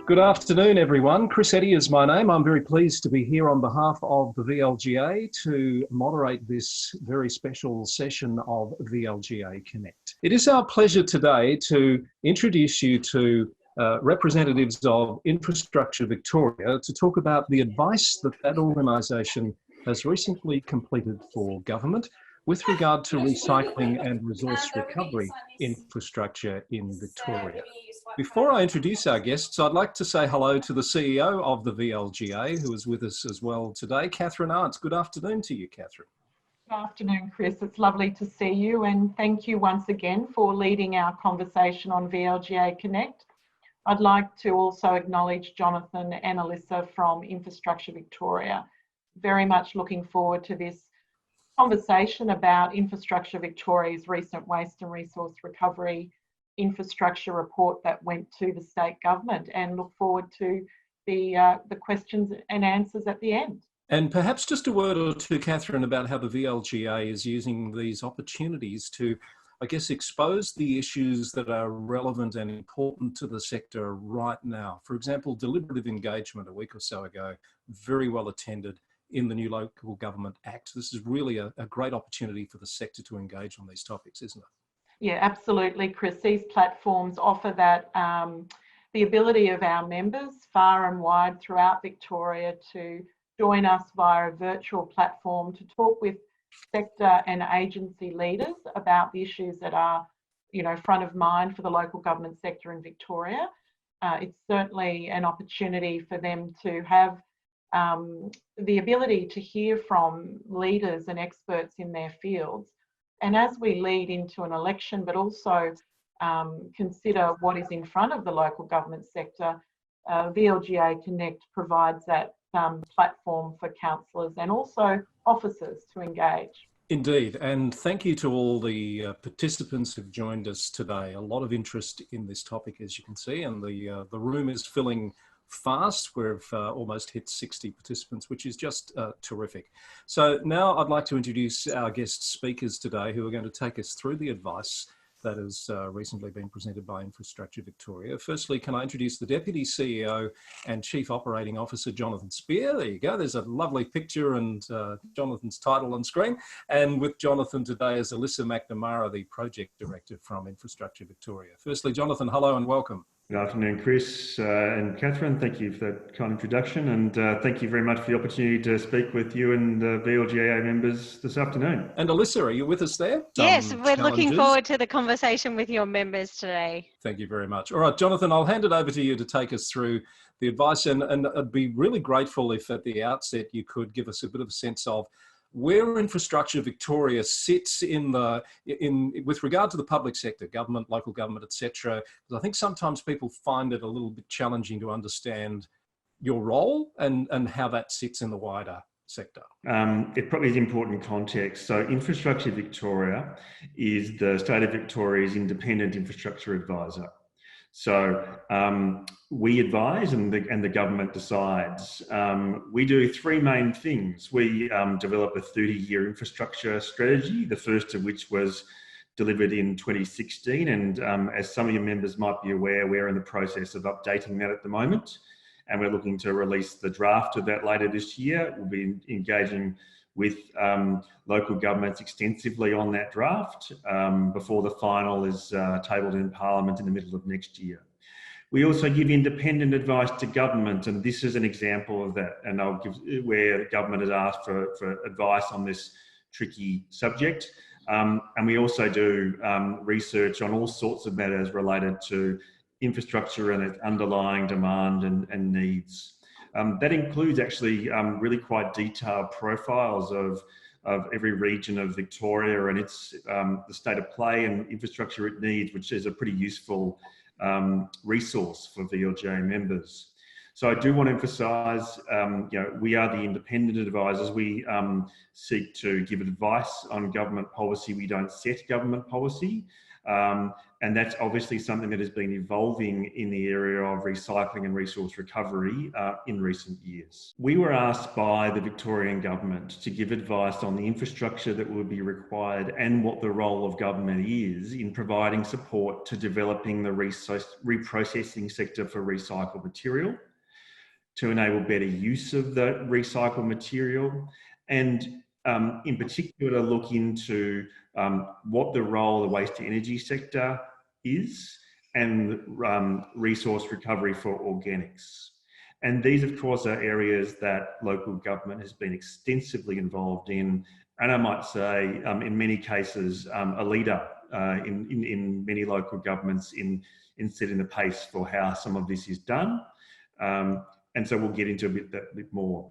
Good afternoon, everyone. Chris Eddy is my name. I'm very pleased to be here on behalf of the VLGA to moderate this very special session of VLGA Connect. It is our pleasure today to introduce you to representatives of Infrastructure Victoria to talk about the advice that organisation has recently completed for government with regard to recycling and resource recovery infrastructure in Victoria. Before I introduce our guests, I'd like to say hello to the CEO of the VLGA, who is with us as well today, Catherine Arndt. Good afternoon to you, Catherine. Good afternoon, Chris. It's lovely to see you, and thank you once again for leading our conversation on VLGA Connect. I'd like to also acknowledge Jonathan and Elissa from Infrastructure Victoria. Very much looking forward to this conversation about Infrastructure Victoria's recent waste and resource recovery infrastructure report that went to the state government, and look forward to the questions and answers at the end. And perhaps just a word or two, Catherine, about how the VLGA is using these opportunities to, I guess, expose the issues that are relevant and important to the sector right now. For example, deliberative engagement a week or so ago, very well attended in the new Local Government Act. This is really a great opportunity for the sector to engage on these topics, isn't it? Yeah, absolutely, Chris. These platforms offer that the ability of our members far and wide throughout Victoria to join us via a virtual platform to talk with sector and agency leaders about the issues that are, front of mind for the local government sector in Victoria. It's certainly an opportunity for them to have the ability to hear from leaders and experts in their fields. And as we lead into an election, but also consider what is in front of the local government sector, VLGA Connect provides that platform for councillors and also officers to engage. Indeed, and thank you to all the participants who've joined us today. A lot of interest in this topic, as you can see, and the room is filling fast. We've almost hit 60 participants, which is just terrific. So now I'd like to introduce our guest speakers today who are going to take us through the advice that has recently been presented by Infrastructure Victoria. Firstly, can I introduce the Deputy CEO and Chief Operating Officer, Jonathan Spear. There you go. There's a lovely picture and Jonathan's title on screen. And with Jonathan today is Elissa McNamara, the Project Director from Infrastructure Victoria. Firstly, Jonathan, hello and welcome. Good afternoon, Chris and Catherine. Thank you for that kind introduction, and thank you very much for the opportunity to speak with you and the VLGA members this afternoon. And Elissa, are you with us there? Yes, we're looking forward to the conversation with your members today. Thank you very much. All right, Jonathan, I'll hand it over to you to take us through the advice, and I'd be really grateful if at the outset you could give us a bit of a sense of where Infrastructure Victoria sits with regard to the public sector, government, local government, etc. Because I think sometimes people find it a little bit challenging to understand your role and how that sits in the wider sector. It probably is important context. So Infrastructure Victoria is the State of Victoria's independent infrastructure advisor. So we advise and the government decides. We do three main things. We develop a 30-year infrastructure strategy, the first of which was delivered in 2016. And as some of your members might be aware, we're in the process of updating that at the moment. And we're looking to release the draft of that later this year. We'll be engaging with local governments extensively on that draft before the final is tabled in Parliament in the middle of next year. We also give independent advice to government, and this is an example of that. And I'll give where the government has asked for advice on this tricky subject. And we also do research on all sorts of matters related to infrastructure and its underlying demand and needs. That includes actually really quite detailed profiles of every region of Victoria and its the state of play and infrastructure it needs, which is a pretty useful resource for VLGA members. So I do want to emphasise, we are the independent advisors. We seek to give advice on government policy. We don't set government policy. And that's obviously something that has been evolving in the area of recycling and resource recovery in recent years. We were asked by the Victorian government to give advice on the infrastructure that would be required and what the role of government is in providing support to developing the reprocessing sector for recycled material, to enable better use of the recycled material, and in particular look into what the role of the waste to energy sector is, and resource recovery for organics. And these, of course, are areas that local government has been extensively involved in, and I might say, in many cases, a leader in many local governments in setting the pace for how some of this is done. And so we'll get into that bit more.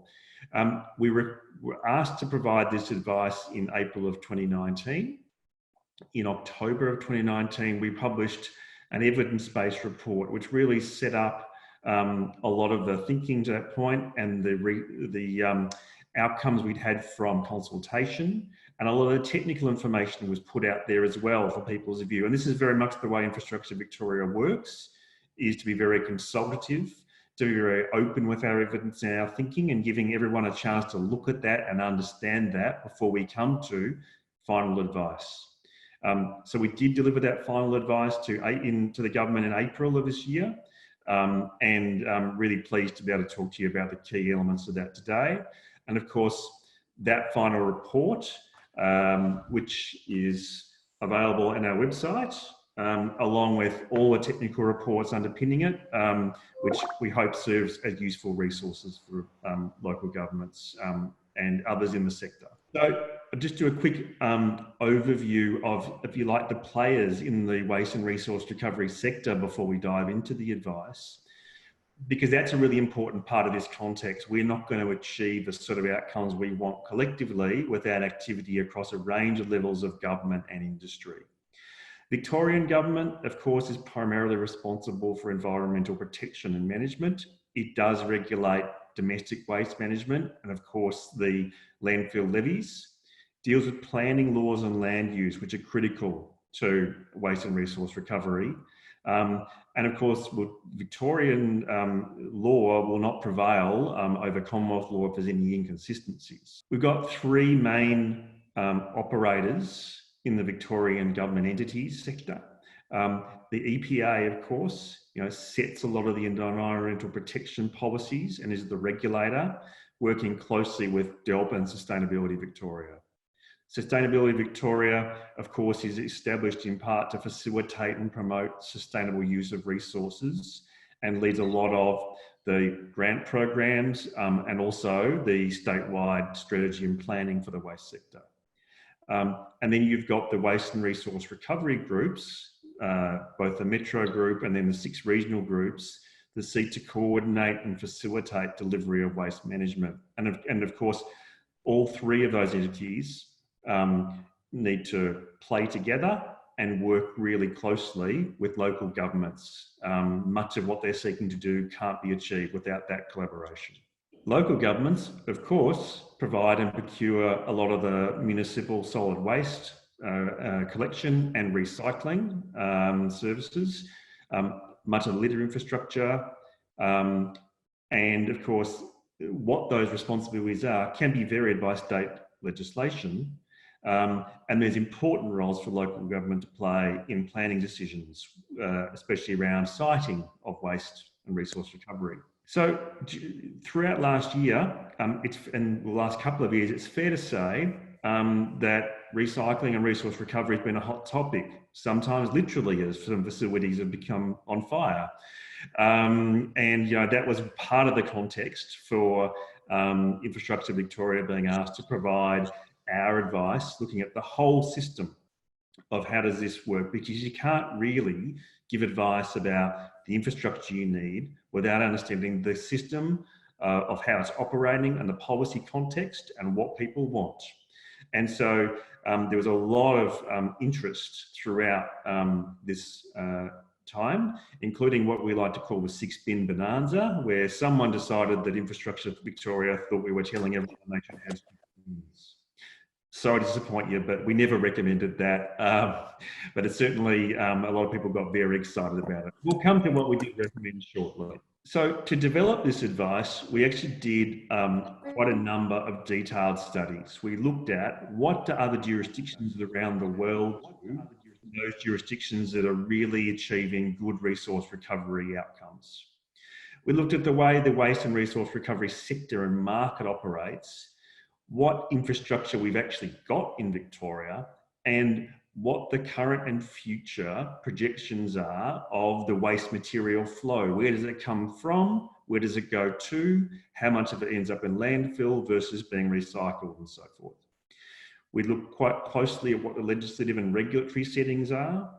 We were asked to provide this advice in April of 2019. In October of 2019, we published an evidence-based report, which really set up a lot of the thinking to that point and the outcomes we'd had from consultation. And a lot of the technical information was put out there as well for people's view. And this is very much the way Infrastructure Victoria works, is to be very consultative, to be very open with our evidence and our thinking, and giving everyone a chance to look at that and understand that before we come to final advice. So we did deliver that final advice to the government in April of this year, and I'm really pleased to be able to talk to you about the key elements of that today. And of course, that final report, which is available on our website, along with all the technical reports underpinning it, which we hope serves as useful resources for local governments and others in the sector. So I'll just do a quick overview of, if you like, the players in the waste and resource recovery sector before we dive into the advice, because that's a really important part of this context. We're not going to achieve the sort of outcomes we want collectively without activity across a range of levels of government and industry. Victorian government, of course, is primarily responsible for environmental protection and management. It does regulate domestic waste management and, of course, the landfill levies. Deals with planning laws and land use, which are critical to waste and resource recovery. And of course, Victorian law will not prevail over Commonwealth law if there's any inconsistencies. We've got three main operators in the Victorian government entities sector. The EPA, of course, sets a lot of the environmental protection policies and is the regulator, working closely with DELP and Sustainability Victoria. Sustainability Victoria, of course, is established in part to facilitate and promote sustainable use of resources, and leads a lot of the grant programs and also the statewide strategy and planning for the waste sector. And then you've got the waste and resource recovery groups, both the Metro group and then the 6 regional groups that seek to coordinate and facilitate delivery of waste management. And of course, all 3 of those entities need to play together and work really closely with local governments. Much of what they're seeking to do can't be achieved without that collaboration. Local governments, of course, provide and procure a lot of the municipal solid waste collection and recycling services, much of the litter infrastructure, and of course, what those responsibilities are can be varied by state legislation. And there's important roles for local government to play in planning decisions, especially around siting of waste and resource recovery. So throughout last year, and the last couple of years, it's fair to say that recycling and resource recovery has been a hot topic, sometimes literally as some facilities have become on fire. And that was part of the context for Infrastructure Victoria being asked to provide our advice, looking at the whole system of how does this work, because you can't really give advice about the infrastructure you need without understanding the system of how it's operating and the policy context and what people want. And so there was a lot of interest throughout this time, including what we like to call the 6-bin bonanza, where someone decided that Infrastructure Victoria thought we were telling everyone they should have 6 bins. sorry to disappoint you, but we never recommended that. But it's certainly, a lot of people got very excited about it. We'll come to what we did recommend shortly. So to develop this advice, we actually did quite a number of detailed studies. We looked at what do other jurisdictions around the world do, those jurisdictions that are really achieving good resource recovery outcomes. We looked at the way the waste and resource recovery sector and market operates, what infrastructure we've actually got in Victoria, and what the current and future projections are of the waste material flow. Where does it come from? Where does it go to? How much of it ends up in landfill versus being recycled and so forth. We look quite closely at what the legislative and regulatory settings are.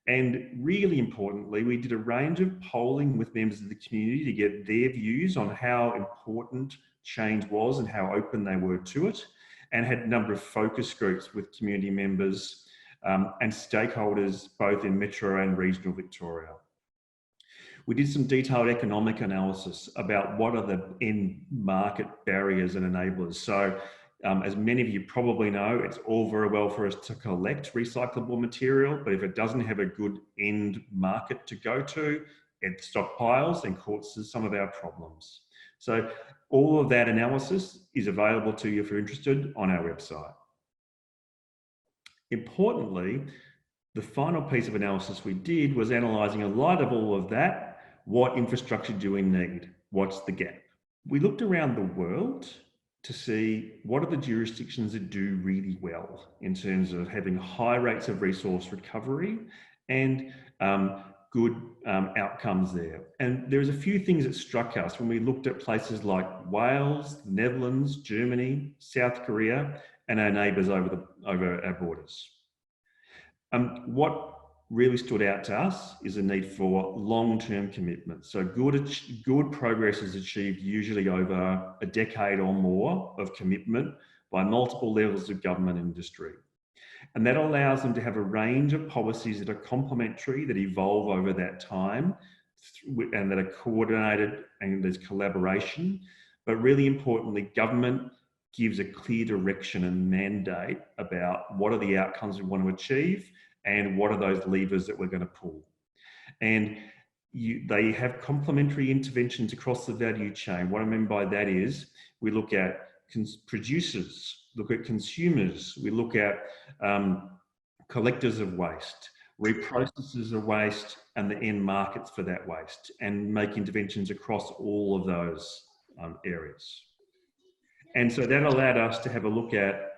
And really importantly, we did a range of polling with members of the community to get their views on how important change was and how open they were to it, and had a number of focus groups with community members and stakeholders both in Metro and regional Victoria. We did some detailed economic analysis about what are the end market barriers and enablers. So as many of you probably know, it's all very well for us to collect recyclable material, but if it doesn't have a good end market to go to, it stockpiles and causes some of our problems. So all of that analysis is available to you if you're interested on our website. Importantly, the final piece of analysis we did was analysing in light of all of that, what infrastructure do we need? What's the gap? We looked around the world to see what are the jurisdictions that do really well in terms of having high rates of resource recovery and good outcomes there. And there's a few things that struck us when we looked at places like Wales, the Netherlands, Germany, South Korea, and our neighbours over our borders. What really stood out to us is the need for long-term commitment. So good progress is achieved usually over a decade or more of commitment by multiple levels of government and industry. And that allows them to have a range of policies that are complementary, that evolve over that time, and that are coordinated, and there's collaboration. But really importantly, government gives a clear direction and mandate about what are the outcomes we want to achieve and what are those levers that we're going to pull. And they have complementary interventions across the value chain. What I mean by that is we look at producers, look at consumers, we look at collectors of waste, reprocessors of waste, and the end markets for that waste, and make interventions across all of those areas. And so that allowed us to have a look at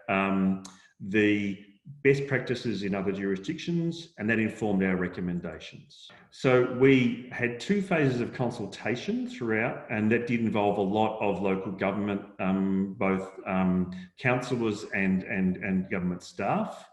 the best practices in other jurisdictions, and that informed our recommendations. So we had 2 phases of consultation throughout, and that did involve a lot of local government, both councillors and government staff.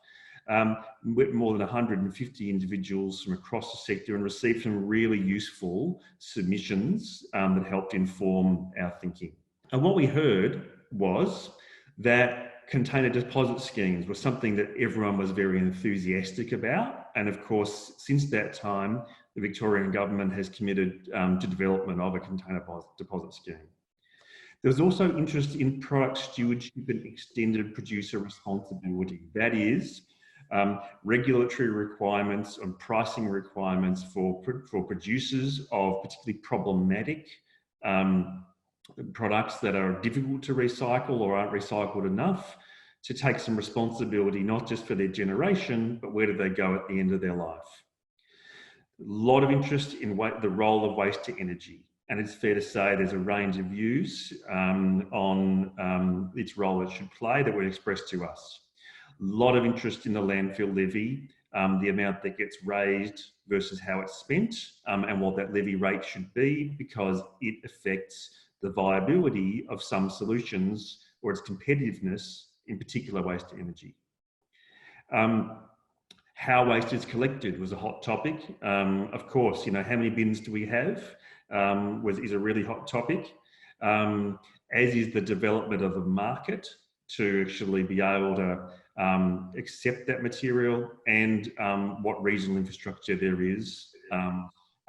With more than 150 individuals from across the sector, and received some really useful submissions that helped inform our thinking. And what we heard was that container deposit schemes were something that everyone was very enthusiastic about. And of course, since that time, the Victorian government has committed to development of a container deposit scheme. There was also interest in product stewardship and extended producer responsibility. That is, regulatory requirements and pricing requirements for producers of particularly problematic products that are difficult to recycle or aren't recycled enough, to take some responsibility, not just for their generation, but where do they go at the end of their life. A lot of interest in the role of waste to energy. And it's fair to say there's a range of views on its role it should play that were expressed to us. A lot of interest in the landfill levy, the amount that gets raised versus how it's spent, and what that levy rate should be, because it affects the viability of some solutions or its competitiveness, in particular waste to energy. How waste is collected was a hot topic. Of course, how many bins do we have is a really hot topic, as is the development of a market to actually be able to accept that material, and what regional infrastructure there is,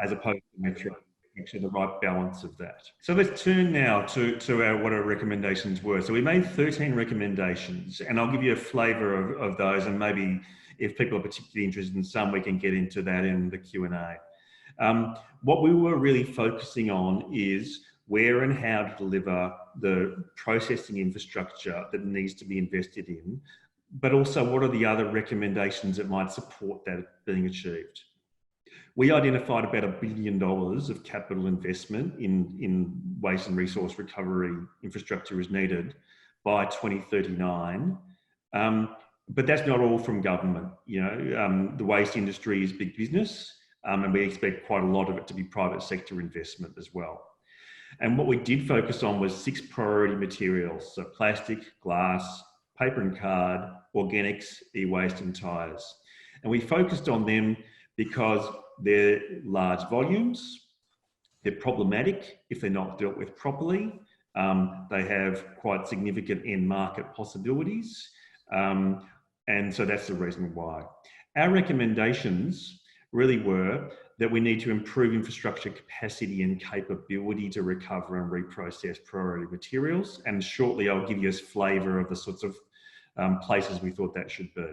as opposed to metro. actually the right balance of that. So let's turn now to what our recommendations were. So we made 13 recommendations, and I'll give you a flavour of those, and maybe if people are particularly interested in some, we can get into that in the Q&A. What we were really focusing on is where and how to deliver the processing infrastructure that needs to be invested in, but also what are the other recommendations that might support that being achieved. We identified about $1 billion of capital investment in waste and resource recovery infrastructure is needed by 2039. But that's not all from government. You know, the waste industry is big business, and we expect quite a lot of it to be private sector investment as well. And what we did focus on was 6 priority materials: so plastic, glass, paper and card, organics, e-waste and tyres. And we focused on them because they're large volumes, they're problematic if they're not dealt with properly, they have quite significant end market possibilities, and so that's the reason why. Our recommendations really were that we need to improve infrastructure capacity and capability to recover and reprocess priority materials, and shortly I'll give you a flavour of the sorts of places we thought that should be.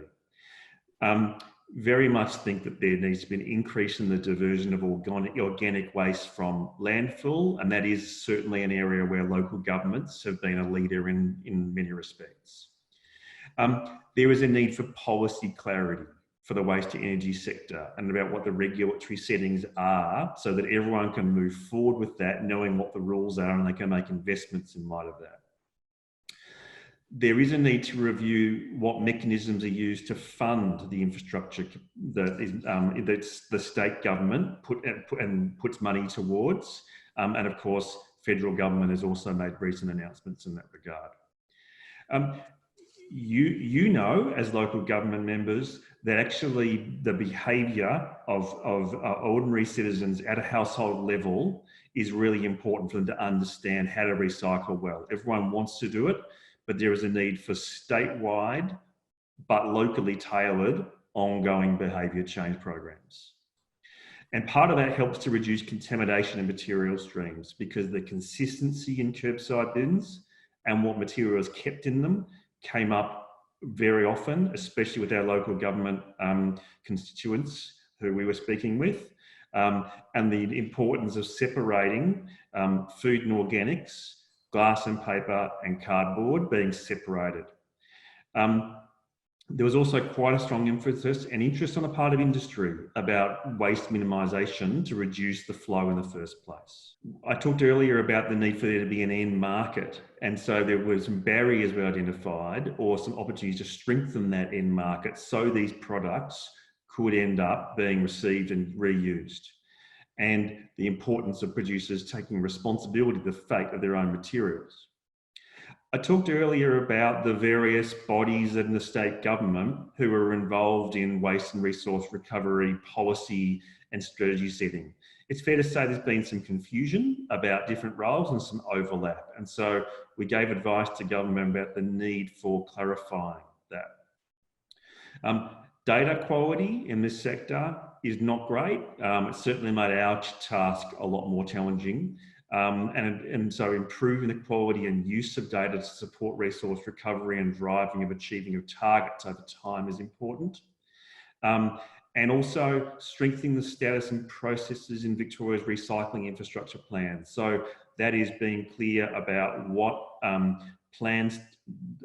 Very much think that there needs to be an increase in the diversion of organic waste from landfill, and that is certainly an area where local governments have been a leader in many respects. There is a need for policy clarity for the waste to energy sector and about what the regulatory settings are, so that everyone can move forward with that, knowing what the rules are, and they can make investments in light of that. There is a need to review what mechanisms are used to fund the infrastructure that the state government puts money towards. And of course, federal government has also made recent announcements in that regard. You know, as local government members, that actually the behaviour of ordinary citizens at a household level is really important for them to understand how to recycle well. Everyone wants to do it, but there is a need for statewide, but locally tailored, ongoing behaviour change programs. And part of that helps to reduce contamination in material streams, because the consistency in curbside bins and what material is kept in them came up very often, especially with our local government constituents who we were speaking with, and the importance of separating food and organics, glass and paper and cardboard being separated. There was also quite a strong emphasis and interest on the part of industry about waste minimisation to reduce the flow in the first place. I talked earlier about the need for there to be an end market, and so there were some barriers we identified, or some opportunities to strengthen that end market so these products could end up being received and reused. And the importance of producers taking responsibility for the fate of their own materials. I talked earlier about the various bodies in the state government who are involved in waste and resource recovery policy and strategy setting. It's fair to say there's been some confusion about different roles and some overlap. And so we gave advice to government about the need for clarifying that. Data quality in this sector is not great. It certainly made our task a lot more challenging. And so improving the quality and use of data to support resource recovery and driving of achieving of targets over time is important. And also strengthening the status and processes in Victoria's recycling infrastructure plans. So that is being clear about what plans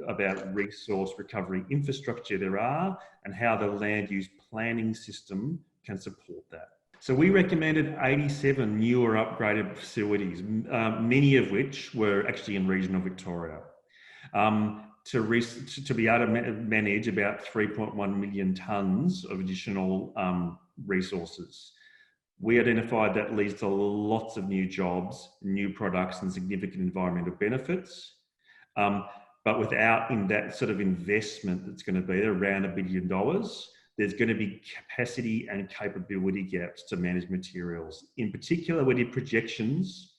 about resource recovery infrastructure there are, and how the land use planning system can support that. So we recommended 87 new or upgraded facilities, many of which were actually in regional Victoria, to be able to manage about 3.1 million tonnes of additional resources. We identified that leads to lots of new jobs, new products and significant environmental benefits. But without that sort of investment that's going to be around $1 billion, there's going to be capacity and capability gaps to manage materials. In particular, we did projections,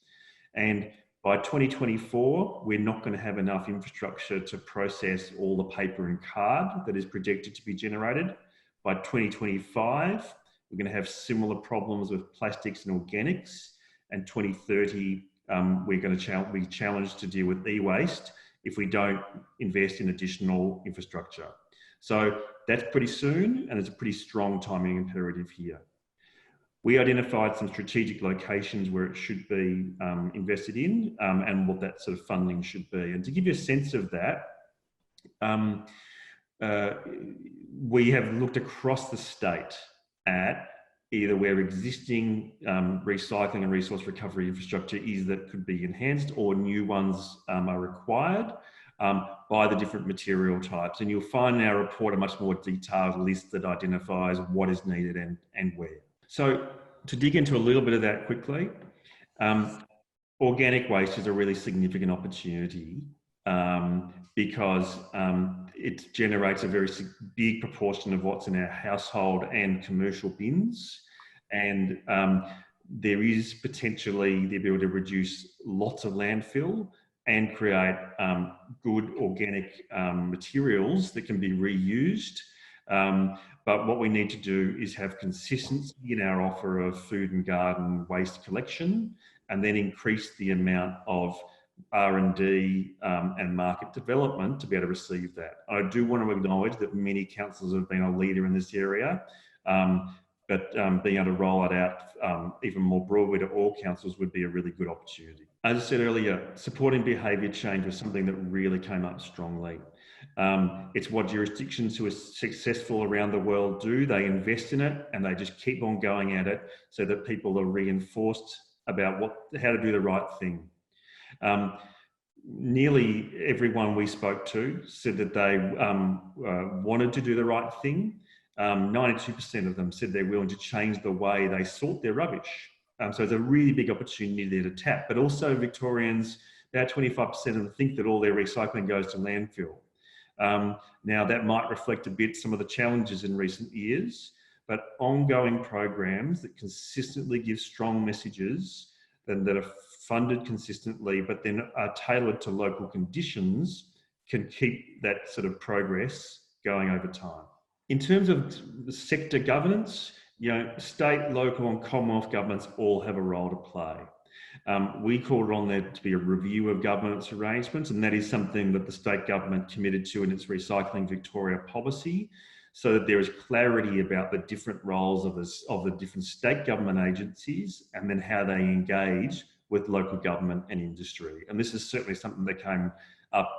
and by 2024, we're not going to have enough infrastructure to process all the paper and card that is projected to be generated. By 2025, we're going to have similar problems with plastics and organics, and 2030 we're going to be challenged to deal with e-waste if we don't invest in additional infrastructure. So that's pretty soon, and it's a pretty strong timing imperative here. We identified some strategic locations where it should be invested in and what that sort of funding should be. And to give you a sense of that, we have looked across the state at either where existing recycling and resource recovery infrastructure is that could be enhanced, or new ones are required by the different material types. And you'll find in our report a much more detailed list that identifies what is needed and where. So to dig into a little bit of that quickly, organic waste is a really significant opportunity because it generates a very big proportion of what's in our household and commercial bins. And there is potentially the ability to reduce lots of landfill and create good organic materials that can be reused. But what we need to do is have consistency in our offer of food and garden waste collection, and then increase the amount of R&D and market development to be able to receive that. I do want to acknowledge that many councils have been a leader in this area, but being able to roll it out even more broadly to all councils would be a really good opportunity. As I said earlier, supporting behaviour change was something that really came up strongly. It's what jurisdictions who are successful around the world do. They invest in it and they just keep on going at it so that people are reinforced about how to do the right thing. Nearly everyone we spoke to said that they wanted to do the right thing. 92% of them said they're willing to change the way they sort their rubbish. So it's a really big opportunity there to tap. But also Victorians, about 25% of them think that all their recycling goes to landfill. Now that might reflect a bit some of the challenges in recent years, but ongoing programs that consistently give strong messages and that are funded consistently, but then are tailored to local conditions, can keep that sort of progress going over time. In terms of the sector governance, state, local and Commonwealth governments all have a role to play. We called on there to be a review of governance arrangements, and that is something that the state government committed to in its Recycling Victoria policy, so that there is clarity about the different roles of the different state government agencies and then how they engage with local government and industry. And this is certainly something that came up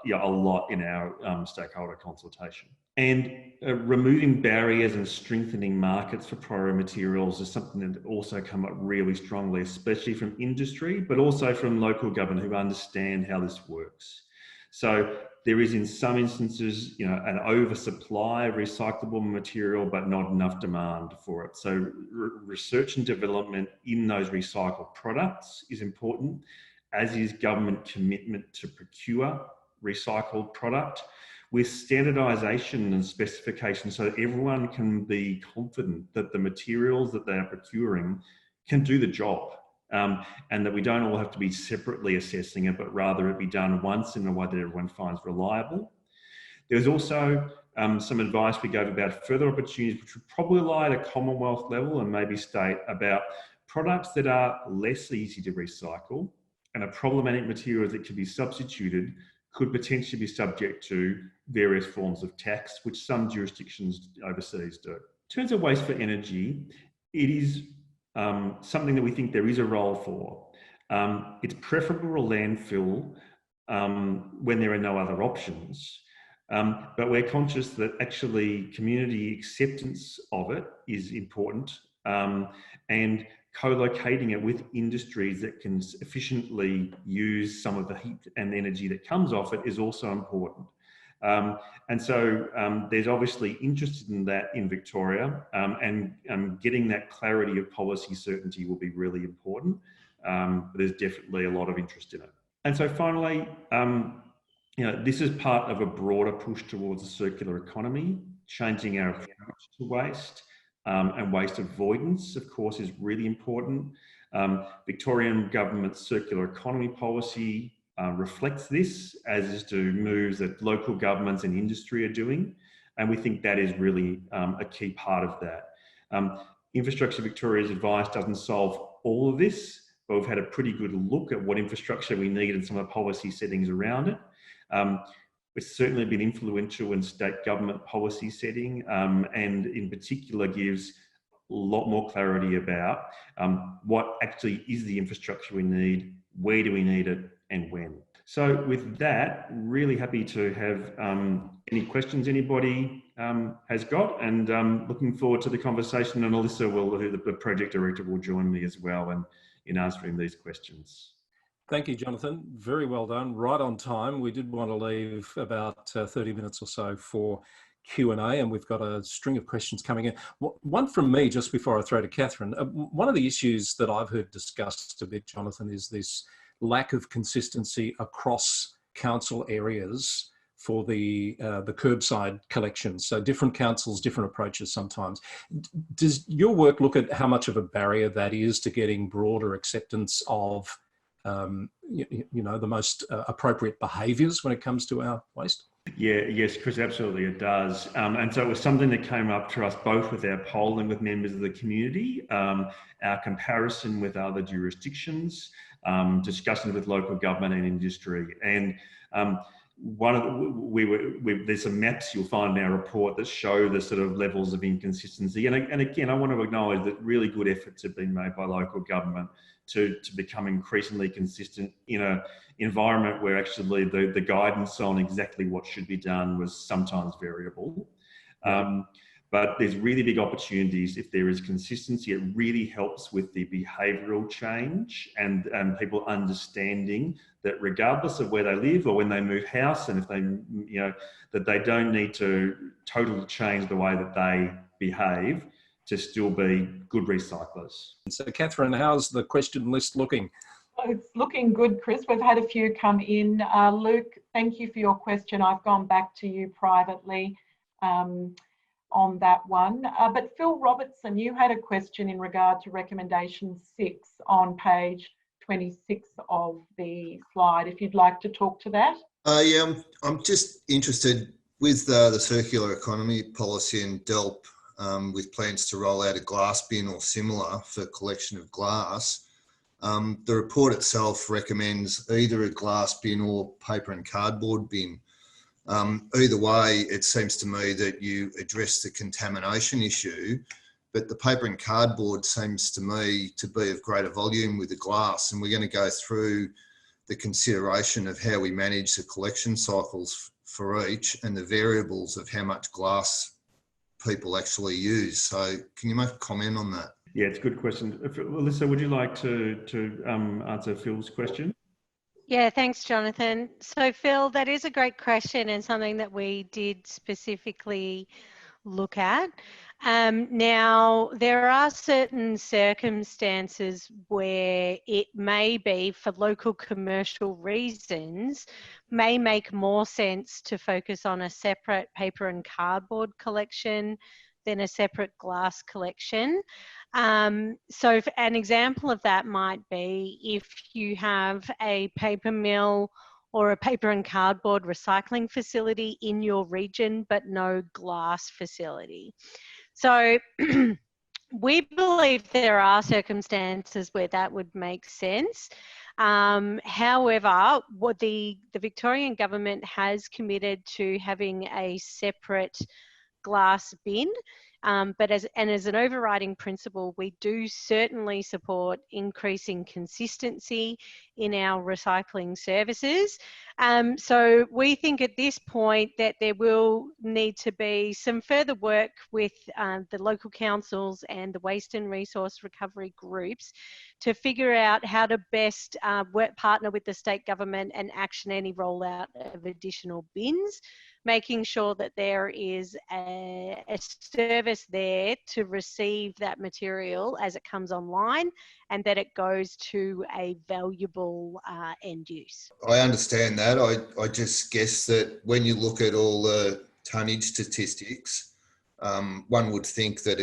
a lot in our stakeholder consultation. And removing barriers and strengthening markets for priority materials is something that also come up really strongly, especially from industry, but also from local government who understand how this works. So there is in some instances, an oversupply of recyclable material, but not enough demand for it. So research and development in those recycled products is important, as is government commitment to procure recycled product with standardisation and specification, so that everyone can be confident that the materials that they are procuring can do the job. And that we don't all have to be separately assessing it, but rather it be done once in a way that everyone finds reliable. There's also some advice we gave about further opportunities, which would probably lie at a Commonwealth level and maybe state, about products that are less easy to recycle and are problematic materials that can be substituted could potentially be subject to various forms of tax, which some jurisdictions overseas do. In terms of waste for energy, it is something that we think there is a role for. It's preferable to landfill when there are no other options, but we're conscious that actually community acceptance of it is important, and co-locating it with industries that can efficiently use some of the heat and energy that comes off it is also important. And so there's obviously interest in that in Victoria, and getting that clarity of policy certainty will be really important. But there's definitely a lot of interest in it. And so finally, this is part of a broader push towards a circular economy, changing our approach to waste, and waste avoidance, of course, is really important. Victorian government's circular economy policy reflects this, as do moves that local governments and industry are doing. And we think that is really a key part of that. Infrastructure Victoria's advice doesn't solve all of this, but we've had a pretty good look at what infrastructure we need and some of the policy settings around it. It's certainly been influential in state government policy setting, and in particular gives a lot more clarity about what actually is the infrastructure we need, where do we need it, and when. So with that, really happy to have any questions anybody has got, and looking forward to the conversation. And Elissa will, the project director, will join me as well in answering these questions. Thank you, Jonathan. Very well done. Right on time. We did want to leave about 30 minutes or so for Q&A, and we've got a string of questions coming in. One from me, just before I throw to Catherine. One of the issues that I've heard discussed a bit, Jonathan, is this lack of consistency across council areas for the curbside collections. So different councils, different approaches sometimes. Does your work look at how much of a barrier that is to getting broader acceptance of you know, the most appropriate behaviours when it comes to our waste? Yes, Chris, absolutely it does. And so it was something that came up to us both with our polling with members of the community, our comparison with other jurisdictions, discussions with local government and industry. And there's some maps you'll find in our report that show the sort of levels of inconsistency. And again, I want to acknowledge that really good efforts have been made by local government to become increasingly consistent in an environment where actually the guidance on exactly what should be done was sometimes variable. But there's really big opportunities if there is consistency. It really helps with the behavioural change and people understanding that regardless of where they live or when they move house, and if they, you know, that they don't need to totally change the way that they behave to still be good recyclers. So Catherine, how's the question list looking? It's looking good, Chris. We've had a few come in. Luke, thank you for your question. I've gone back to you privately on that one. But Phil Robertson, you had a question in regard to recommendation 6 on page 26 of the slide. If you'd like to talk to that. Yeah, I'm just interested with the circular economy policy and DELP, with plans to roll out a glass bin or similar for collection of glass. The report itself recommends either a glass bin or paper and cardboard bin. Either way, it seems to me that you address the contamination issue, but the paper and cardboard seems to me to be of greater volume with the glass, and we're going to go through the consideration of how we manage the collection cycles for each and the variables of how much glass people actually use. So can you make a comment on that? Yeah, it's a good question. Elissa, would you like to answer Phil's question? Yeah, thanks, Jonathan. So Phil, that is a great question and something that we did specifically look at. Now, there are certain circumstances where it may be, for local commercial reasons, may make more sense to focus on a separate paper and cardboard collection than a separate glass collection. So an example of that might be if you have a paper mill or a paper and cardboard recycling facility in your region, but no glass facility. So we believe there are circumstances where that would make sense. However, what the Victorian government has committed to having a separate glass bin, but as an overriding principle, we do certainly support increasing consistency in our recycling services. So we think at this point that there will need to be some further work with the local councils and the waste and resource recovery groups to figure out how to best partner with the state government and action any rollout of additional bins, making sure that there is a service there to receive that material as it comes online and that it goes to a valuable end use. I understand that. I just guess that when you look at all the tonnage statistics, one would think that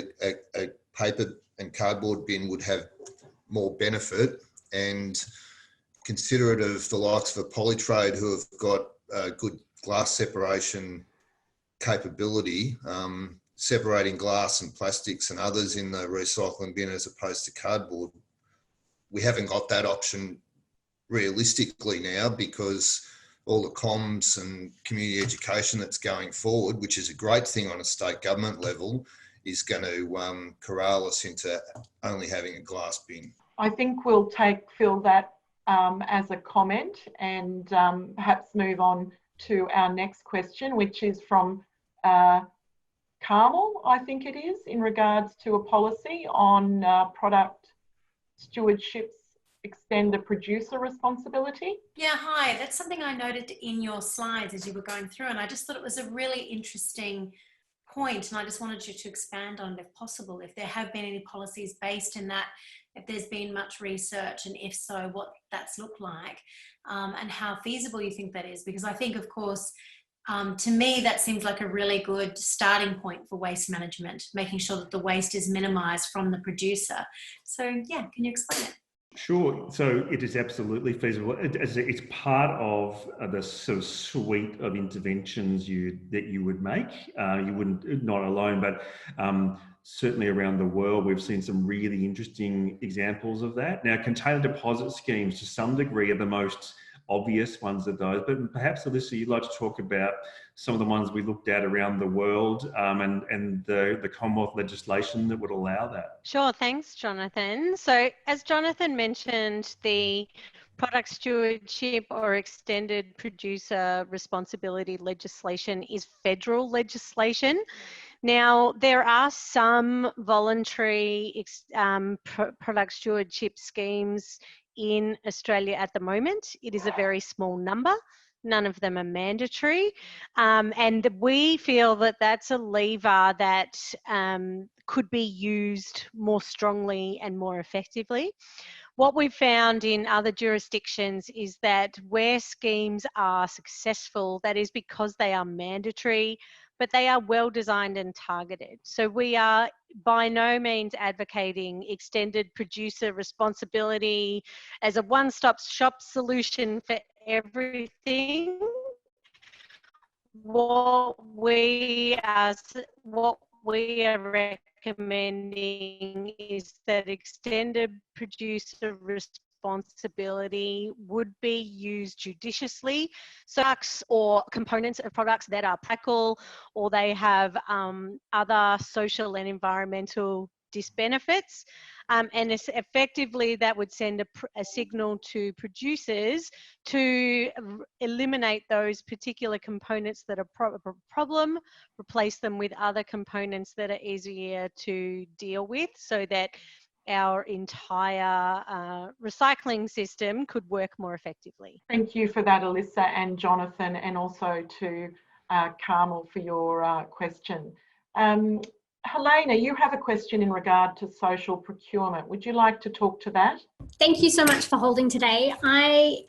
a paper and cardboard bin would have more benefit, and considerate of the likes of a Polytrade who have got good glass separation capability, separating glass and plastics and others in the recycling bin as opposed to cardboard we haven't got that option realistically now, because all the comms and community education that's going forward, which is a great thing on a state government level, is going to corral us into only having a glass bin. I think we'll take, Phil, that as a comment, and perhaps move on to our next question, which is from Carmel, I think it is, in regards to a policy on product stewardship's extended producer responsibility. Yeah, hi. That's something I noted in your slides as you were going through, and I just thought it was a really interesting point, and I just wanted you to expand on it if possible, if there have been any policies based in that, if there's been much research, and if so, what that's looked like, and how feasible you think that is. Because I think, of course, to me, that seems like a really good starting point for waste management, making sure that the waste is minimised from the producer. So yeah, can you explain it? Sure. So it is absolutely feasible. It's part of the sort of suite of interventions that you would make. You wouldn't, not alone, but certainly around the world, we've seen some really interesting examples of that. Now, container deposit schemes to some degree are the most obvious ones of those, but perhaps, Elissa, you'd like to talk about some of the ones we looked at around the world, and the Commonwealth legislation that would allow that. Sure, thanks, Jonathan. So as Jonathan mentioned, the product stewardship or extended producer responsibility legislation is federal legislation. Now, there are some voluntary product stewardship schemes in Australia at the moment. It is a very small number. None of them are mandatory. And we feel that that's a lever that could be used more strongly and more effectively. What we've found in other jurisdictions is that where schemes are successful, that is because they are mandatory, but they are well designed and targeted. So we are by no means advocating extended producer responsibility as a one-stop shop solution for everything. What we are recommending is that extended producer responsibility would be used judiciously. So products or components of products that are practical, or they have other social and environmental disbenefits, and it's effectively that would send a signal to producers to eliminate those particular components that are a problem, replace them with other components that are easier to deal with, so that our entire recycling system could work more effectively. Thank you for that, Elissa and Jonathan, and also to Carmel for your question. Helena, you have a question in regard to social procurement. Would you like to talk to that? Thank you so much for holding today. I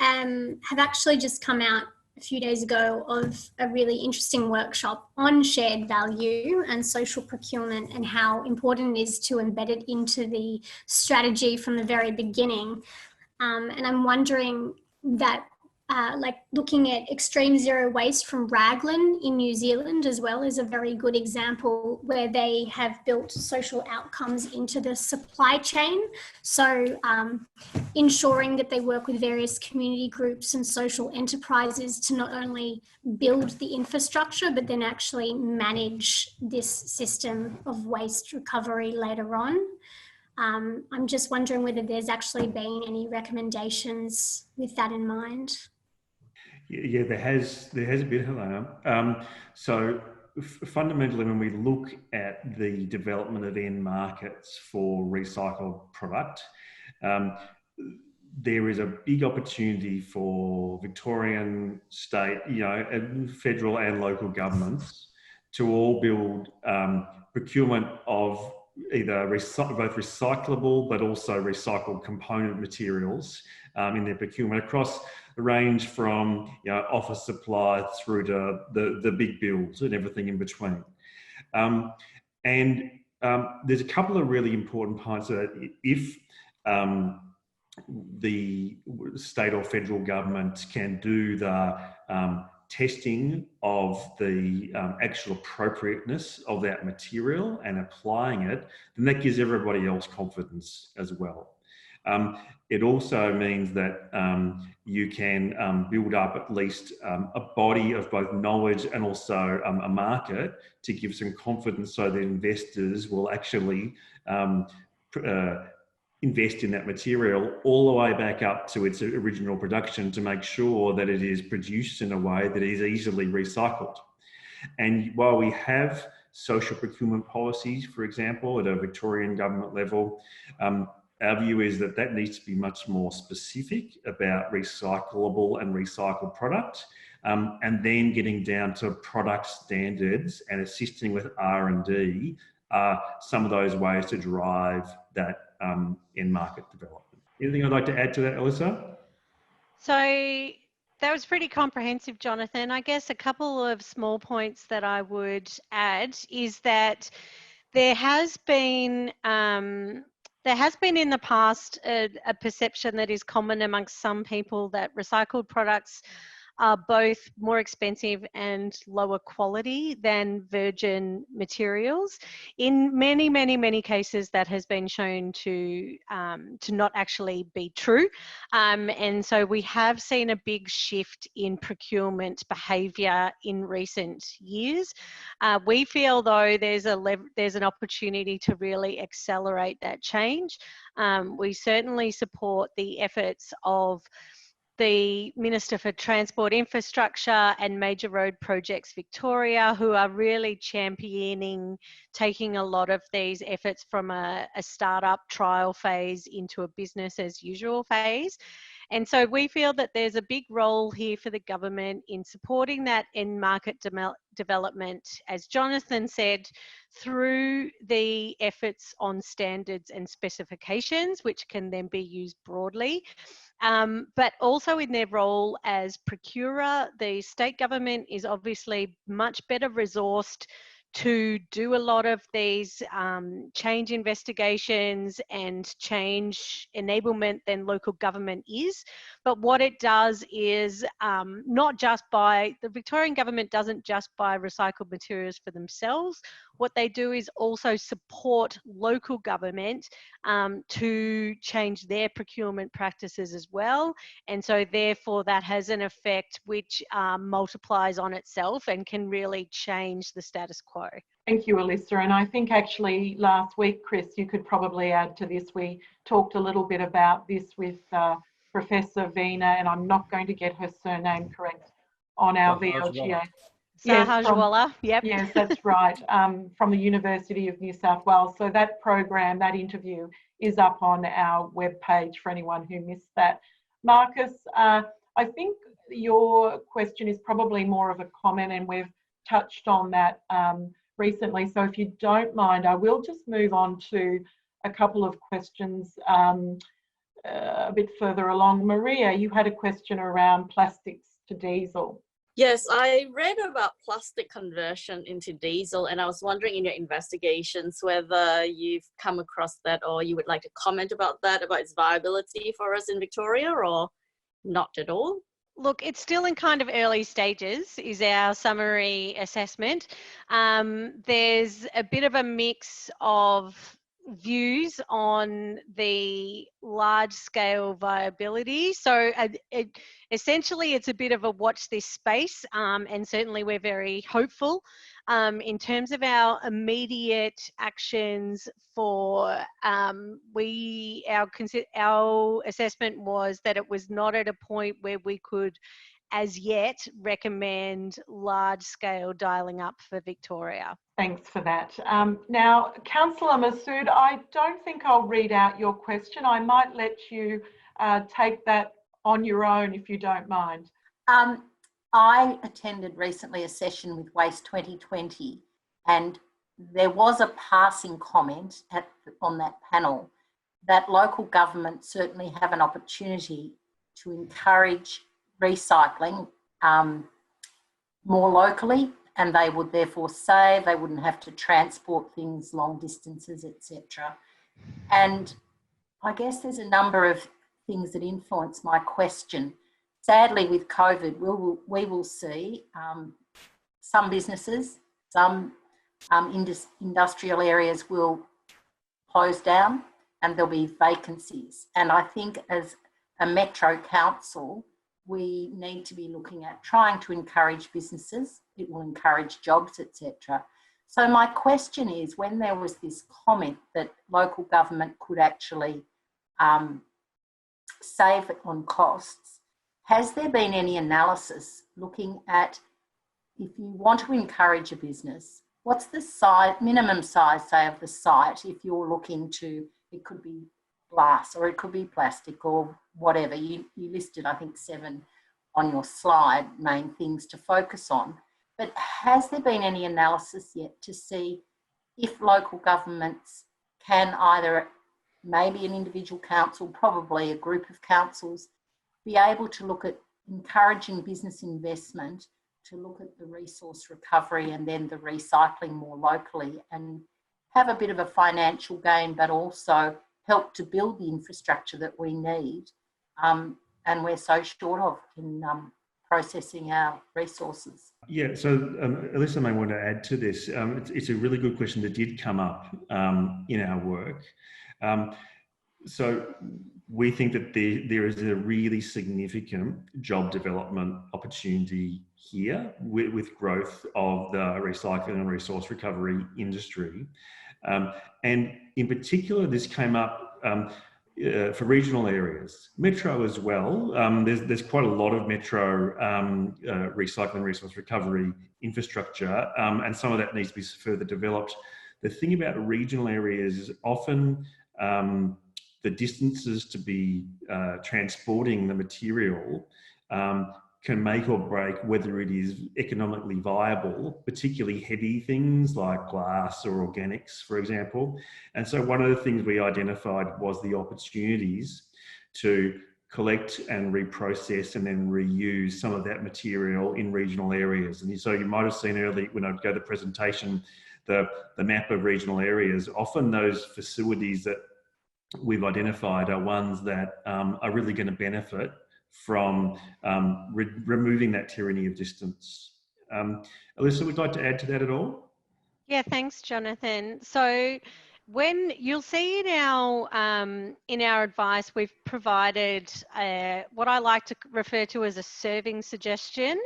have actually just come out a few days ago of a really interesting workshop on shared value and social procurement, and how important it is to embed it into the strategy from the very beginning. And I'm wondering that like looking at extreme zero waste from Raglan in New Zealand as well is a very good example, where they have built social outcomes into the supply chain. So ensuring that they work with various community groups and social enterprises to not only build the infrastructure, but then actually manage this system of waste recovery later on. I'm just wondering whether there's actually been any recommendations with that in mind. Yeah, there has been, Helena. So fundamentally, when we look at the development of end markets for recycled product, there is a big opportunity for Victorian, state, and federal and local governments to all build procurement of either both recyclable but also recycled component materials in their procurement across the range from office supply through to the big builds and everything in between. There's a couple of really important points that if the state or federal government can do the testing of the actual appropriateness of that material and applying it, then that gives everybody else confidence as well. It also means that you can build up at least a body of both knowledge and also a market to give some confidence so that investors will actually invest in that material all the way back up to its original production to make sure that it is produced in a way that is easily recycled. And while we have social procurement policies, for example, at a Victorian government level, our view is that that needs to be much more specific about recyclable and recycled product, and then getting down to product standards and assisting with R&D are some of those ways to drive that in market development. Anything I'd like to add to that, Elissa? So that was pretty comprehensive, Jonathan. I guess a couple of small points that I would add is that there has been in the past a perception that is common amongst some people that recycled products are both more expensive and lower quality than virgin materials. In many, many, many cases, that has been shown to not actually be true. And so we have seen a big shift in procurement behaviour in recent years. We feel, though, there's an opportunity to really accelerate that change. We certainly support the efforts of the Minister for Transport Infrastructure and Major Road Projects Victoria, who are really championing taking a lot of these efforts from a startup trial phase into a business as usual phase. And so we feel that there's a big role here for the government in supporting that in-market development, as Jonathan said, through the efforts on standards and specifications, which can then be used broadly. But also in their role as procurer, the state government is obviously much better resourced to do a lot of these change investigations and change enablement than local government is. But what it does is the Victorian government doesn't just buy recycled materials for themselves. What they do is also support local government to change their procurement practices as well. And so therefore that has an effect which multiplies on itself and can really change the status quo. Thank you, Elissa. And I think actually last week, Chris, you could probably add to this. We talked a little bit about this with Professor Veena, and I'm not going to get her surname correct, on our VLGA. Sahajwala, yep. Yes, that's right, from the University of New South Wales. So that program, that interview is up on our webpage for anyone who missed that. Marcus, I think your question is probably more of a comment, and we've touched on that recently. So if you don't mind, I will just move on to a couple of questions a bit further along. Maria, you had a question around plastics to diesel. Yes, I read about plastic conversion into diesel, and I was wondering in your investigations whether you've come across that or you would like to comment about that, about its viability for us in Victoria, or not at all? Look, it's still in kind of early stages, is our summary assessment. There's a bit of a mix of views on the large scale viability. So essentially it's a bit of a watch this space, and certainly we're very hopeful. In terms of our immediate actions for, our assessment was that it was not at a point where we could as yet recommend large scale dialing up for Victoria. Thanks for that. Now, Councillor Masood, I don't think I'll read out your question. I might let you take that on your own if you don't mind. I attended recently a session with Waste 2020, and there was a passing comment on that panel that local governments certainly have an opportunity to encourage recycling more locally, and they would therefore save, they wouldn't have to transport things long distances, etc. And I guess there's a number of things that influence my question. Sadly, with COVID, we will see some businesses, some industrial areas will close down, and there'll be vacancies. And I think as a metro council, we need to be looking at trying to encourage businesses. It will encourage jobs, etc. So my question is, when there was this comment that local government could actually save on costs, has there been any analysis looking at, if you want to encourage a business, what's the size, minimum size, say, of the site if you're looking to, it could be glass or it could be plastic or whatever. You listed, I think, 7 on your slide, main things to focus on. But has there been any analysis yet to see if local governments can either, maybe an individual council, probably a group of councils, be able to look at encouraging business investment, to look at the resource recovery and then the recycling more locally and have a bit of a financial gain, but also help to build the infrastructure that we need and we're so short of in processing our resources. Yeah, so Elissa may want to add to this. It's a really good question that did come up in our work. So we think that there is a really significant job development opportunity here with growth of the recycling and resource recovery industry. And in particular, this came up for regional areas, metro as well. There's quite a lot of metro recycling resource recovery infrastructure, and some of that needs to be further developed. The thing about regional areas is often the distances to be transporting the material can make or break whether it is economically viable, particularly heavy things like glass or organics, for example. And so one of the things we identified was the opportunities to collect and reprocess and then reuse some of that material in regional areas. And so you might have seen earlier when I'd go to the presentation, the map of regional areas. Often those facilities that we've identified are ones that are really going to benefit from removing that tyranny of distance. Elissa, would you like to add to that at all? Yeah, thanks, Jonathan. So when you'll see in our advice, we've provided what I like to refer to as a serving suggestion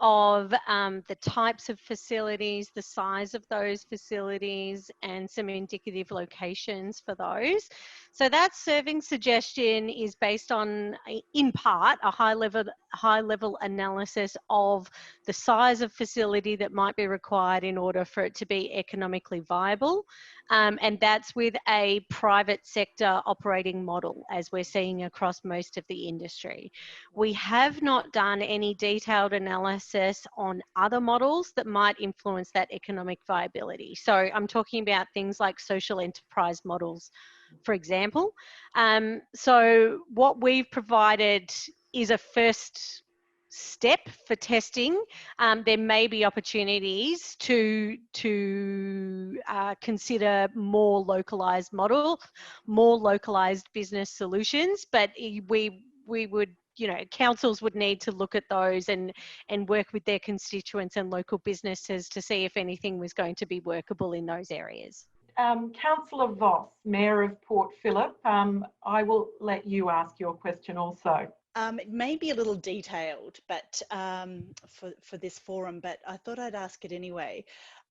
of the types of facilities, the size of those facilities, and some indicative locations for those. So that serving suggestion is based on, in part, a high level analysis of the size of facility that might be required in order for it to be economically viable. And that's with a private sector operating model, as we're seeing across most of the industry. We have not done any detailed analysis on other models that might influence that economic viability. So I'm talking about things like social enterprise models, for example. So what we've provided is a first step for testing. There may be opportunities to consider more localized model, more localized business solutions, but we would, you know, councils would need to look at those and work with their constituents and local businesses to see if anything was going to be workable in those areas. Councillor Voss, Mayor of Port Phillip, I will let you ask your question also. It may be a little detailed, but for this forum, but I thought I'd ask it anyway.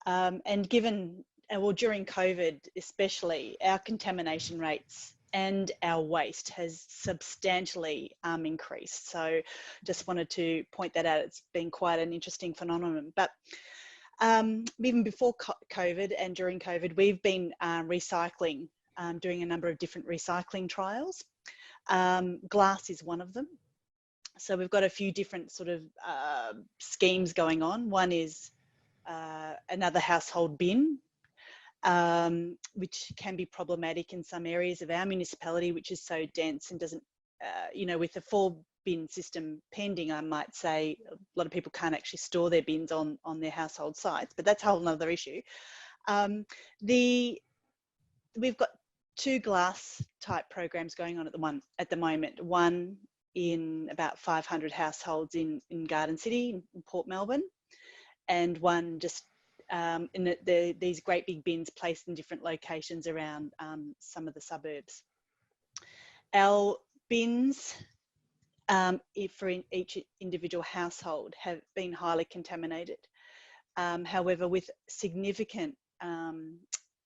And given, well, during COVID especially, our contamination rates and our waste has substantially increased. So just wanted to point that out. It's been quite an interesting phenomenon. But even before COVID and during COVID, we've been recycling, doing a number of different recycling trials. Glass is one of them. So we've got a few different sort of schemes going on. One is another household bin, which can be problematic in some areas of our municipality, which is so dense and doesn't, you know, with a 4-bin system pending, I might say a lot of people can't actually store their bins on their household sites, but that's a whole nother issue. We've got 2 glass type programs going on at the moment. One in about 500 households in Garden City in Port Melbourne, and one just these great big bins placed in different locations around some of the suburbs. Our bins for each individual household have been highly contaminated. However, with significant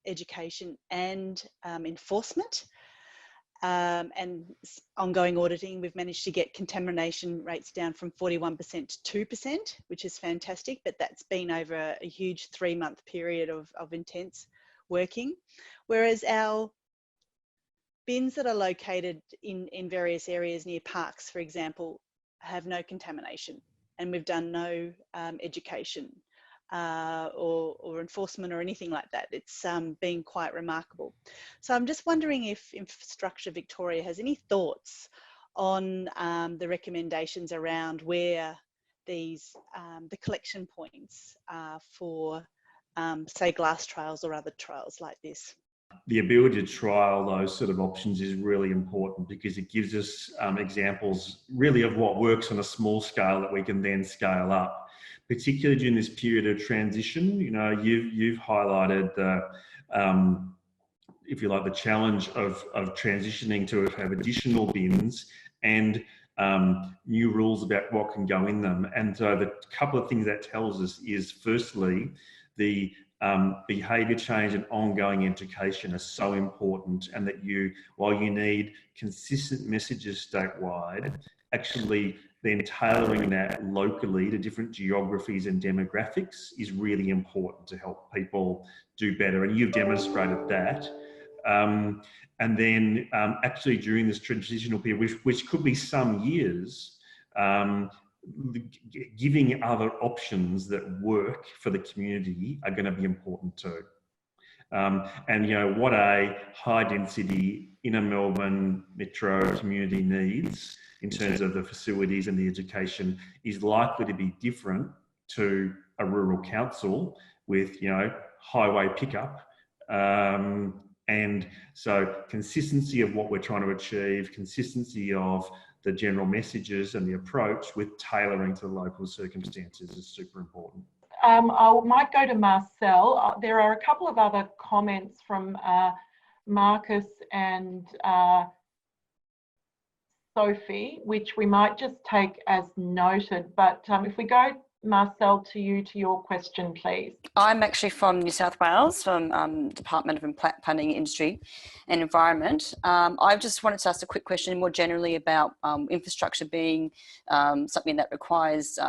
education and enforcement and ongoing auditing, we've managed to get contamination rates down from 41% to 2%, which is fantastic, but that's been over a huge 3-month period of intense working. Whereas our bins that are located in various areas near parks, for example, have no contamination, and we've done no education or enforcement or anything like that. It's been quite remarkable. So I'm just wondering if Infrastructure Victoria has any thoughts on the recommendations around where these the collection points are for say glass trials or other trials like this. The ability to trial those sort of options is really important because it gives us examples really of what works on a small scale that we can then scale up. Particularly during this period of transition, you know, you've highlighted the, if you like, the challenge of transitioning to have additional bins and new rules about what can go in them. And so the couple of things that tells us is, firstly, the behaviour change and ongoing education are so important, and that while you need consistent messages statewide, actually then tailoring that locally to different geographies and demographics is really important to help people do better. And you've demonstrated that. And then actually during this transitional period, which could be some years, giving other options that work for the community are going to be important too. And you know, what a high density inner Melbourne metro community needs in terms of the facilities and the education is likely to be different to a rural council with, you know, highway pickup. And so consistency of what we're trying to achieve, consistency of the general messages and the approach with tailoring to the local circumstances is super important. I might go to Marcel. There are a couple of other comments from Marcus and Sophie, which we might just take as noted. But if we go, Marcel, to your question, please. I'm actually from New South Wales, from Department of Planning, Industry and Environment. I just wanted to ask a quick question more generally about infrastructure being something that requires,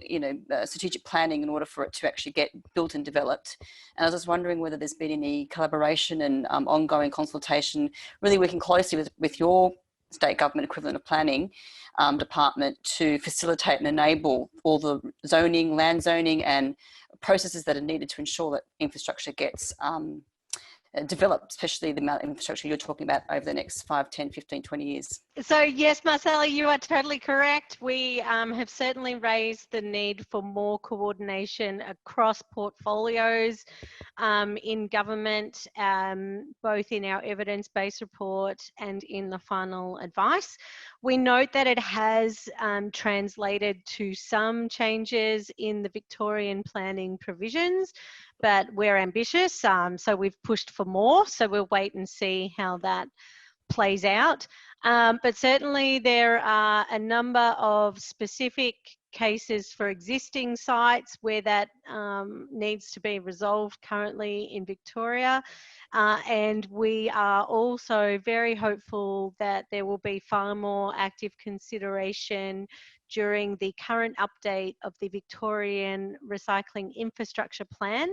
you know, strategic planning in order for it to actually get built and developed. And I was just wondering whether there's been any collaboration and ongoing consultation, really working closely with your state government equivalent of planning department to facilitate and enable all the zoning, land zoning and processes that are needed to ensure that infrastructure gets developed, especially the amount of infrastructure you're talking about over the next 5, 10, 15, 20 years. So yes, Marcella, you are totally correct. We have certainly raised the need for more coordination across portfolios in government, both in our evidence-based report and in the final advice. We note that it has translated to some changes in the Victorian planning provisions, but we're ambitious, so we've pushed for more. So we'll wait and see how that plays out. But certainly there are a number of specific cases for existing sites where that needs to be resolved currently in Victoria. And we are also very hopeful that there will be far more active consideration during the current update of the Victorian Recycling Infrastructure Plan,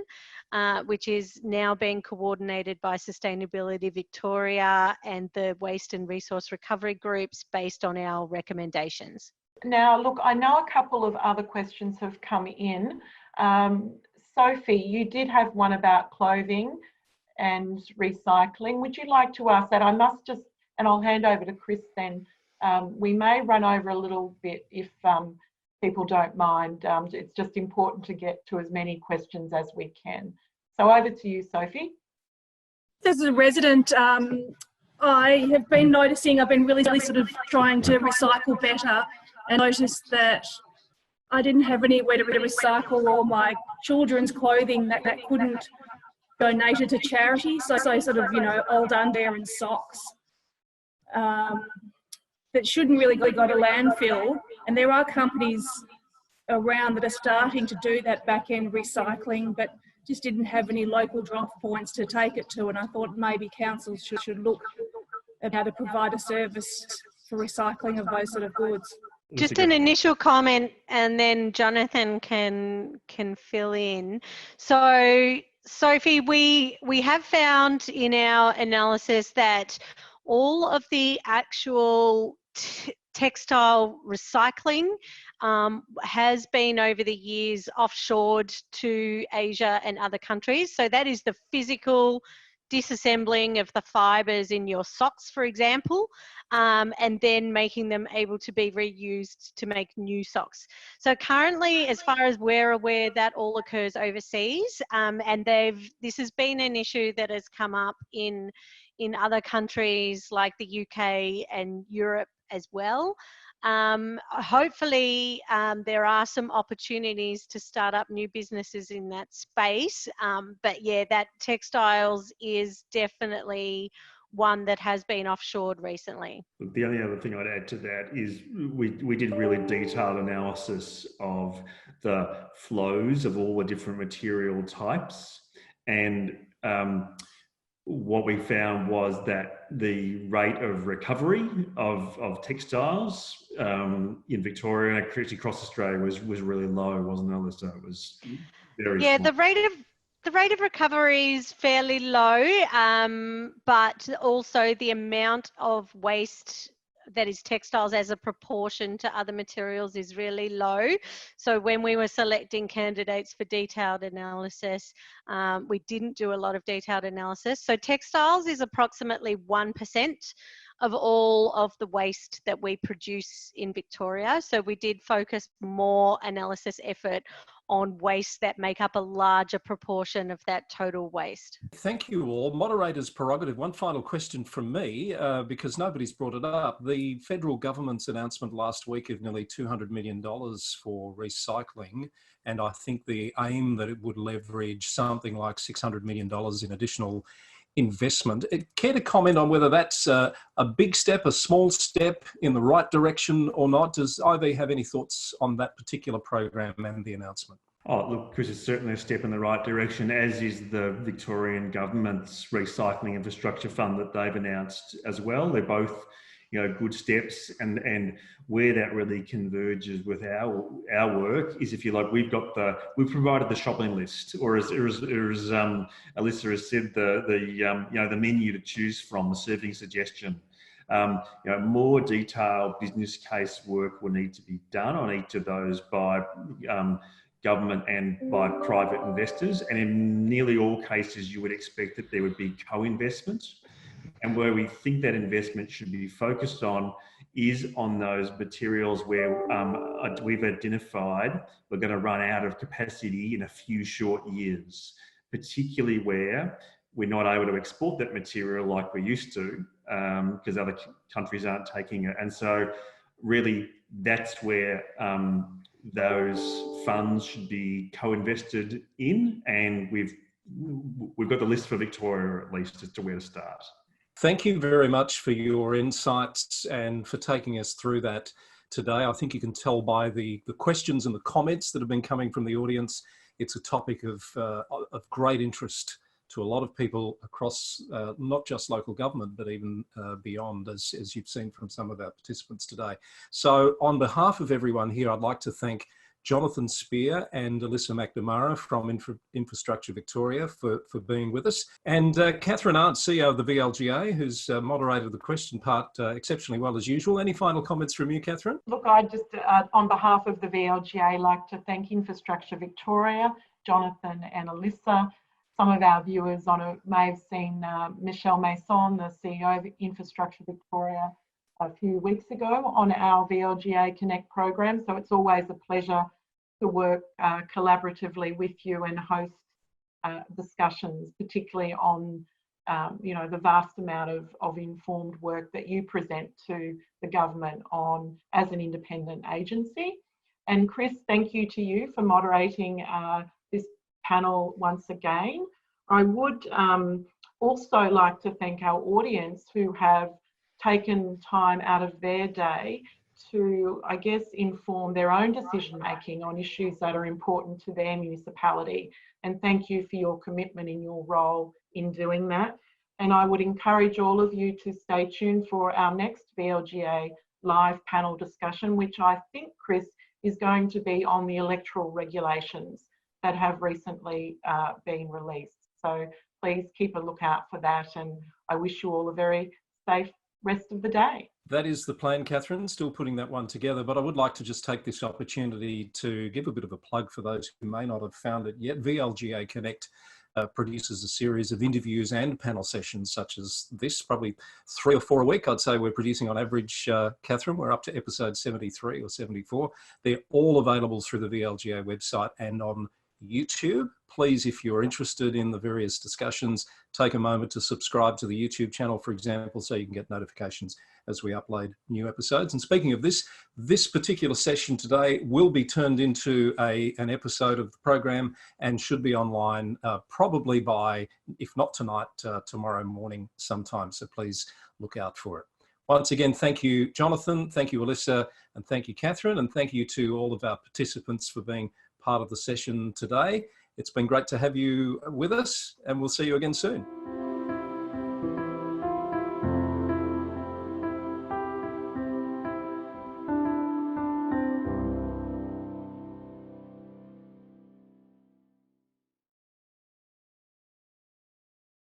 which is now being coordinated by Sustainability Victoria and the Waste and Resource Recovery groups based on our recommendations. Now, look, I know a couple of other questions have come in. Sophie, you did have one about clothing and recycling. Would you like to ask that? I must just, and I'll hand over to Chris then. We may run over a little bit if people don't mind. It's just important to get to as many questions as we can. So over to you, Sophie. As a resident, I have been noticing, I've been really sort of trying to recycle better, and noticed that I didn't have anywhere to recycle all my children's clothing that couldn't donate it to charity. So sort of, you know, old underwear and socks that shouldn't really go to landfill. And there are companies around that are starting to do that back-end recycling, but just didn't have any local drop points to take it to. And I thought maybe councils should look at how to provide a service for recycling of those sort of goods. Just an initial comment, and then Jonathan can fill in. So, Sophie, we have found in our analysis that all of the actual textile recycling has been over the years offshored to Asia and other countries. So that is the physical disassembling of the fibres in your socks, for example, and then making them able to be reused to make new socks. So currently, as far as we're aware, that all occurs overseas, and this has been an issue that has come up in other countries like the UK and Europe as well. Hopefully there are some opportunities to start up new businesses in that space, but yeah, that textiles is definitely one that has been offshored recently. The only other thing I'd add to that is we did really detailed analysis of the flows of all the different material types, and what we found was that the rate of recovery of textiles in Victoria and actually across Australia was really low, wasn't it, Alyssa? It was very small. The rate of recovery is fairly low, but also the amount of waste that is textiles as a proportion to other materials is really low. So when we were selecting candidates for detailed analysis, we didn't do a lot of detailed analysis. So textiles is approximately 1% of all of the waste that we produce in Victoria. So we did focus more analysis effort on waste that make up a larger proportion of that total waste. Thank you all. Moderator's prerogative. One final question from me, because nobody's brought it up. The federal government's announcement last week of nearly $200 million for recycling, and I think the aim that it would leverage something like $600 million in additional investment. Care to comment on whether that's a big step, a small step in the right direction or not? Does IV have any thoughts on that particular program and the announcement? Oh, look, Chris, it's certainly a step in the right direction, as is the Victorian government's recycling infrastructure fund that they've announced as well. They're both, you know, good steps, and where that really converges with our work is, if you like, we've provided the shopping list, or as Alyssa has said, the menu to choose from, the serving suggestion. More detailed business case work will need to be done on each of those by government and by private investors, and in nearly all cases you would expect that there would be co-investment. And where we think that investment should be focused on is on those materials where we've identified we're going to run out of capacity in a few short years, particularly where we're not able to export that material like we used to, because other countries aren't taking it. And so really that's where those funds should be co-invested in, and we've got the list for Victoria at least as to where to start. Thank you very much for your insights and for taking us through that today. I think you can tell by the questions and the comments that have been coming from the audience. It's a topic of great interest to a lot of people across not just local government, but even beyond, as you've seen from some of our participants today. So on behalf of everyone here, I'd like to thank Jonathan Spear and Elissa McNamara from Infrastructure Victoria for being with us, and Catherine Arndt, CEO of the VLGA, who's moderated the question part exceptionally well as usual. Any final comments from you, Catherine? Look, I just, on behalf of the VLGA, like to thank Infrastructure Victoria, Jonathan and Elissa. Some of our viewers may have seen Michelle Mason, the CEO of Infrastructure Victoria, a few weeks ago on our VLGA Connect program. So it's always a pleasure to work collaboratively with you and host discussions, particularly on the vast amount of informed work that you present to the government on as an independent agency. And Chris, thank you to you for moderating this panel once again. I would also like to thank our audience who have taken time out of their day to, I guess, inform their own decision making on issues that are important to their municipality. And thank you for your commitment in your role in doing that. And I would encourage all of you to stay tuned for our next VLGA live panel discussion, which I think, Chris, is going to be on the electoral regulations that have recently been released. So please keep a lookout for that, and I wish you all a very safe rest of the day. That is the plan, Catherine, still putting that one together, but I would like to just take this opportunity to give a bit of a plug for those who may not have found it yet. VLGA Connect produces a series of interviews and panel sessions such as this, probably 3 or 4 a week. I'd say we're producing on average, Catherine, we're up to episode 73 or 74. They're all available through the VLGA website and on YouTube. Please, if you're interested in the various discussions, take a moment to subscribe to the YouTube channel, for example, so you can get notifications as we upload new episodes. And speaking of this particular session today will be turned into an episode of the program and should be online probably by, if not tonight, tomorrow morning sometime. So please look out for it. Once again, thank you, Jonathan. Thank you, Elissa, and thank you, Catherine. And thank you to all of our participants for being part of the session today. It's been great to have you with us, and we'll see you again soon.